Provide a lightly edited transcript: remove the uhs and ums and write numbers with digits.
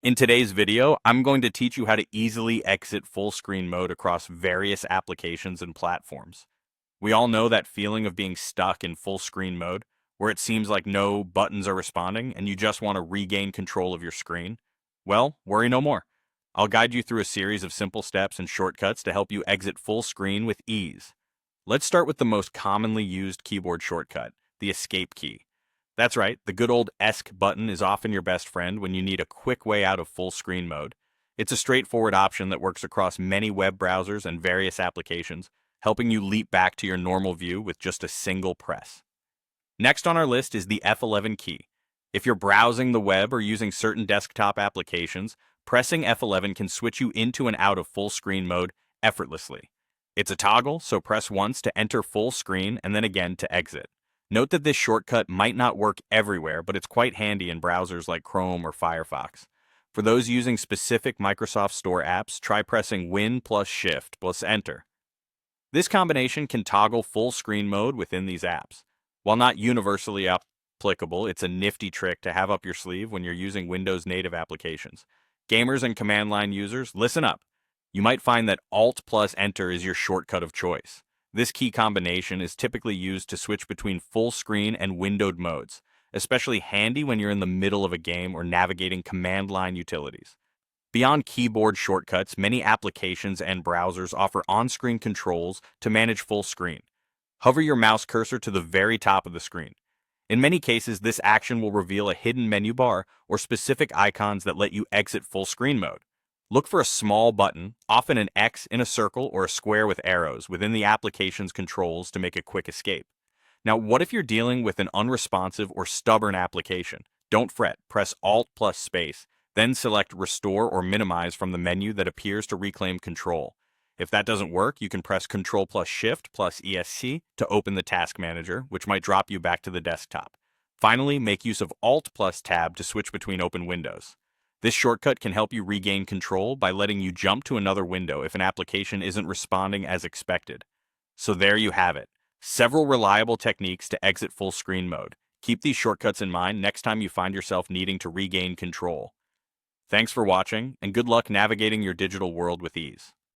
In today's video, I'm going to teach you how to easily exit full screen mode across various applications and platforms. We all know that feeling of being stuck in full screen mode, where it seems like no buttons are responding and you just want to regain control of your screen. Well, worry no more. I'll guide you through a series of simple steps and shortcuts to help you exit full screen with ease. Let's start with the most commonly used keyboard shortcut, the escape key. That's right, the good old ESC button is often your best friend when you need a quick way out of full screen mode. It's a straightforward option that works across many web browsers and various applications, helping you leap back to your normal view with just a single press. Next on our list is the F11 key. If you're browsing the web or using certain desktop applications, pressing F11 can switch you into and out of full screen mode effortlessly. It's a toggle, so press once to enter full screen and then again to exit. Note that this shortcut might not work everywhere, but it's quite handy in browsers like Chrome or Firefox. For those using specific Microsoft Store apps, try pressing Win plus Shift plus Enter. This combination can toggle full screen mode within these apps. While not universally applicable, it's a nifty trick to have up your sleeve when you're using Windows native applications. Gamers and command line users, listen up. You might find that Alt plus Enter is your shortcut of choice. This key combination is typically used to switch between full screen and windowed modes, especially handy when you're in the middle of a game or navigating command line utilities. Beyond keyboard shortcuts, many applications and browsers offer on-screen controls to manage full screen. Hover your mouse cursor to the very top of the screen. In many cases, this action will reveal a hidden menu bar or specific icons that let you exit full screen mode. Look for a small button, often an X in a circle or a square with arrows, within the application's controls to make a quick escape. Now, what if you're dealing with an unresponsive or stubborn application? Don't fret, press Alt plus Space, then select Restore or Minimize from the menu that appears to reclaim control. If that doesn't work, you can press Control plus Shift plus ESC to open the Task Manager, which might drop you back to the desktop. Finally, make use of Alt plus Tab to switch between open windows. This shortcut can help you regain control by letting you jump to another window if an application isn't responding as expected. So there you have it. Several reliable techniques to exit full screen mode. Keep these shortcuts in mind next time you find yourself needing to regain control. Thanks for watching, and good luck navigating your digital world with ease.